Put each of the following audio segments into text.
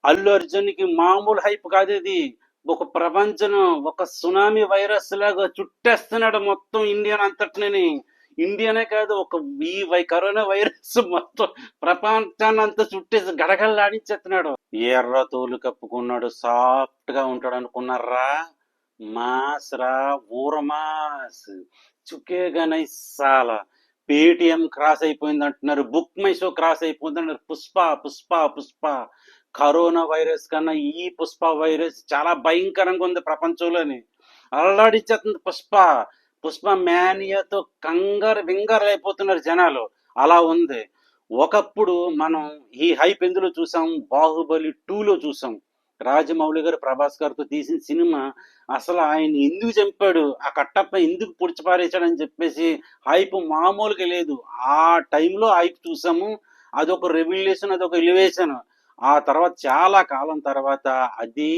అల్లు అర్జున్ కి మామూలు హైప్ కాదు ఇది. ఒక ప్రపంచం, ఒక సునామీ వైరస్ లాగా చుట్టేస్తున్నాడు మొత్తం ఇండియన్ అంతటిని. ఇండియానే కాదు, ఒక కరోనా వైరస్ మొత్తం ప్రపంచాన్ని అంతా చుట్టేసి గడగడలాడించేస్తున్నాడు. ఎర్ర తోలు కప్పుకున్నాడు, సాఫ్ట్ గా ఉంటాడు అనుకున్నారా? మాస్ రా, ఊరమాస్, చుకేగా నైసాల. పేటిఎం క్రాస్ అయిపోయింది అంటున్నారు, బుక్ మై షో క్రాస్ అయిపోయింది అంటున్నారు. పుష్ప పుష్ప పుష్ప కరోనా వైరస్ కన్నా ఈ పుష్ప వైరస్ చాలా భయంకరంగా ఉంది ప్రపంచంలోని. అల్లాడిచ్చేస్తుంది పుష్ప. పుష్ప మేనియాతో కంగారు వింగారు అయిపోతున్నారు జనాలు. అలా ఉంది. ఒకప్పుడు మనం ఈ హైప్ ఎందులో చూసాం? బాహుబలి 2లో చూసాం. రాజమౌళి గారు ప్రభాస్ గారితో తీసిన సినిమా. అసలు ఆయన ఎందుకు చంపాడు, ఆ కట్టప్ప ఎందుకు పుడిచిపారేశాడని చెప్పేసి హైప్ మామూలుగా లేదు. ఆ టైంలో హైప్ చూసాము. అదొక రెవల్యూషన్, అదొక ఎలివేషన్. ఆ తర్వాత చాలా కాలం తర్వాత అదే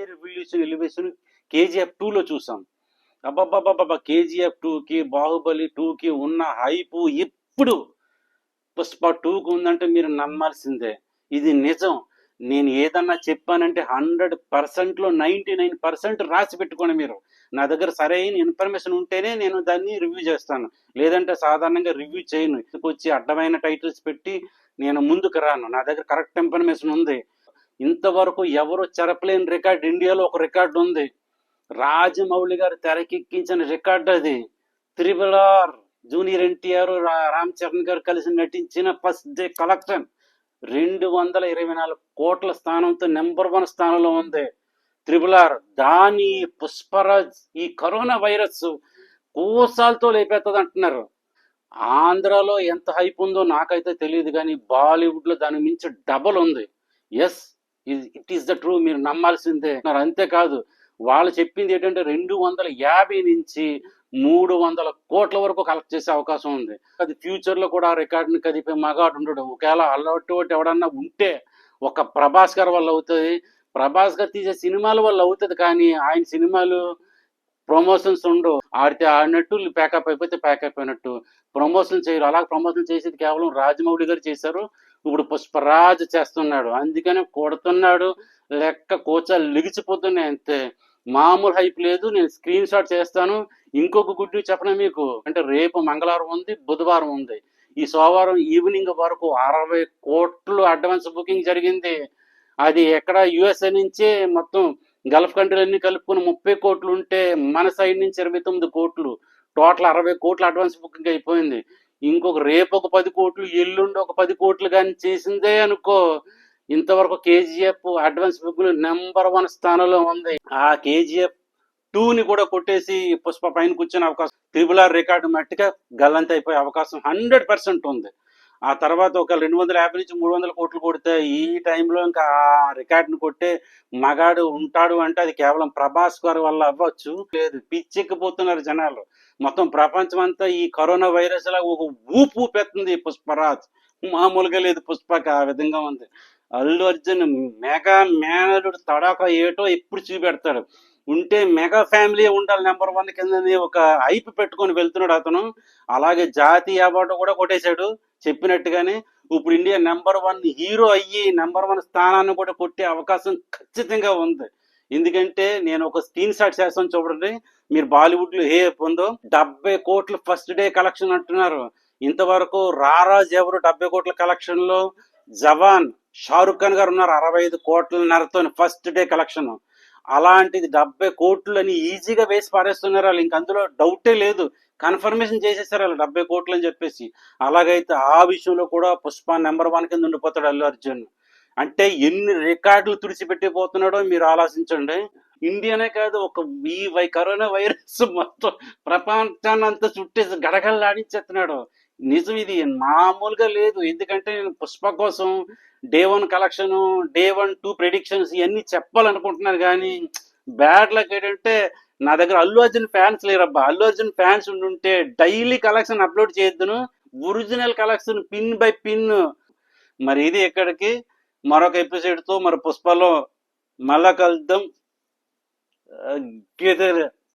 రెవల్యూషన్ ఎలివేషన్ కేజీఎఫ్ 2లో చూసాం. అబ్బాబ్బాబ్బా, కేజీఎఫ్ 2కి బాహుబలి 2కి ఉన్న హైప్ ఇప్పుడు పుష్ప 2కు ఉందంటే మీరు నమ్మాల్సిందే. ఇది నిజం. నేను ఏదన్నా చెప్పానంటే 100%లో 99% రాసి పెట్టుకోండి మీరు. నా దగ్గర సరైన ఇన్ఫర్మేషన్ ఉంటేనే నేను దాన్ని రివ్యూ చేస్తాను, లేదంటే సాధారణంగా రివ్యూ చేయను. వచ్చి అడ్డమైన టైటిల్స్ పెట్టి నేను ముందుకు రాను. నా దగ్గర కరెక్ట్ ఇన్ఫర్మేషన్ ఉంది. ఇంతవరకు ఎవరు చెరపలేని రికార్డ్ ఇండియాలో ఒక రికార్డు ఉంది. రాజమౌళి గారు తెరకెక్కించిన రికార్డు అది. Triple R, junior NTR, Ram Charan గారు కలిసి నటించిన ఫస్ట్ డే కలెక్షన్ 224 కోట్ల స్థానంతో నెంబర్ 1 స్థానంలో ఉంది త్రిబుల్ ఆర్. దాని పుష్పరాజ్ ఈ కరోనా వైరస్ కోసాలతో లేపేస్తుంది అంటున్నారు. ఆంధ్రాలో ఎంత హైప్ ఉందో నాకైతే తెలియదు, కానీ బాలీవుడ్ లో దాని మించి డబల్ ఉంది. Yes, it is the true, మీరు నమ్మాల్సిందే. అంతేకాదు, వాళ్ళు చెప్పింది ఏంటంటే 250 నుంచి 300 కోట్ల వరకు కలెక్ట్ చేసే అవకాశం ఉంది. అది ఫ్యూచర్ లో కూడా ఆ రికార్డుని కదిపే మగాడు ఉండడు. ఒకవేళ అల్లటి ఎవడన్నా ఉంటే ఒక ప్రభాస్ గారి వల్ల అవుతుంది. ప్రభాస్ గారు తీసే సినిమాల వల్ల అవుతుంది, కానీ ఆయన సినిమాలు ప్రమోషన్స్ ఉండవు. ఆడితే ఆడినట్టు, ప్యాకప్ అయిపోతే ప్యాకప్ అయినట్టు. ప్రమోషన్ చేయరు. అలా ప్రమోషన్ చేసేది కేవలం రాజమౌళి గారు చేశారు. ఇప్పుడు పుష్పరాజ్ చేస్తున్నాడు, అందుకనే కొడుతున్నాడు. లెక్క కోచాలు లిగిచిపోతున్నాయి అంతే. మామూలు హైప్ లేదు. నేను స్క్రీన్ షాట్ చేస్తాను. ఇంకొక గుడ్డు చెప్పనా మీకు అంటే, రేపు మంగళవారం ఉంది, బుధవారం ఉంది. ఈ సోమవారం ఈవినింగ్ వరకు 60 కోట్లు అడ్వాన్స్ బుకింగ్ జరిగింది. అది ఎక్కడ యుఎస్ఏ నుంచి మొత్తం గల్ఫ్ కంట్రీలన్నీ కలుపుకుని 30 కోట్లు ఉంటే, మన సైడ్ నుంచి 29 కోట్లు, టోటల్ 60 కోట్లు అడ్వాన్స్ బుకింగ్ అయిపోయింది. ఇంకొక రేపు ఒక 10 కోట్లు, ఎల్లుండి ఒక 10 కోట్లు కానీ చేసిందే అనుకో, ఇంతవరకు కేజీఎఫ్ అడ్వాన్స్ బుకింగ్ నెంబర్ 1 స్థానంలో ఉంది. ఆ కేజీఎఫ్ 2ని కూడా కొట్టేసి పుష్ప పైన కూర్చునే అవకాశం, త్రిబుల్ ఆర్ రికార్డు మట్టిగా గల్లంత అయిపోయే అవకాశం 100% ఉంది. ఆ తర్వాత ఒక 250 నుంచి 300 కోట్లు కొడితే, ఈ టైంలో ఇంకా ఆ రికార్డుని కొట్టే మగాడు ఉంటాడు అంటే అది కేవలం ప్రభాస్ గారి వల్ల అవ్వచ్చు. లేదు, పిచ్చెక్కిపోతున్నారు జనాలు. మొత్తం ప్రపంచం అంతా ఈ కరోనా వైరస్ లాగా ఒక ఊపు ఊపెత్తుంది పుష్పరాజ్. మామూలుగా లేదు, పుష్పకి ఆ విధంగా ఉంది. అల్లు అర్జున్ మెగా మేనరుడు తడాక ఏటో ఎప్పుడు చూపెడతాడు. ఉంటే మెగా ఫ్యామిలీ ఉండాలి నెంబర్ 1 కిందని ఒక హైప్ పెట్టుకొని వెళ్తున్నాడు అతను. అలాగే జాతీయ అవార్డు కూడా కొట్టేశాడు చెప్పినట్టుగానే. ఇప్పుడు ఇండియా నెంబర్ 1 హీరో అయ్యి నెంబర్ 1 స్థానాన్ని కూడా కొట్టే అవకాశం ఖచ్చితంగా ఉంది. ఎందుకంటే నేను ఒక స్క్రీన్ షాట్ చేస్తాను చూడండి. మీరు బాలీవుడ్ లో ఏ ఉందో 70 కోట్లు ఫస్ట్ డే కలెక్షన్ అంటున్నారు. ఇంతవరకు రారాజ్ ఎవరు 70 కోట్ల కలెక్షన్ లో? జవాన్ షారుఖ్ ఖాన్ గారు ఉన్నారు 65 కోట్లన్నరతో ఫస్ట్ డే కలెక్షన్. అలాంటిది 70 కోట్లు అని ఈజీగా వేసి పారేస్తున్నారు వాళ్ళు. ఇంక అందులో డౌటే లేదు, కన్ఫర్మేషన్ చేసేసారు వాళ్ళు 70 కోట్లు అని చెప్పేసి. అలాగైతే ఆ విషయంలో కూడా పుష్ప నెంబర్ 1 కింద ఉండిపోతాడు అల్లు అర్జున్. అంటే ఎన్ని రికార్డులు తుడిచిపెట్టిపోతున్నాడో మీరు ఆలోచించండి. ఇండియానే కాదు, ఒక కరోనా వైరస్ మొత్తం ప్రపంచాన్ని అంతా చుట్టేసి గడగడలాడించేస్తున్నాడు. నిజం, ఇది మామూలుగా లేదు. ఎందుకంటే నేను పుష్ప కోసం డే 1 కలెక్షన్, డే 1, 2 ప్రెడిక్షన్స్ ఇవన్నీ చెప్పాలనుకుంటున్నాను, కానీ బ్యాడ్ లక్ ఏంటంటే నా దగ్గర అల్లు అర్జున్ ఫ్యాన్స్ లేరబ్బా. అల్లు అర్జున్ ఫ్యాన్స్ ఉండుంటే డైలీ కలెక్షన్ అప్లోడ్ చేయొద్దును, original collection pin by pin. మరి ఇది ఎక్కడికి, మరొక ఎపిసోడ్తో మరి పుష్పలో మళ్ళా కలుద్దాం.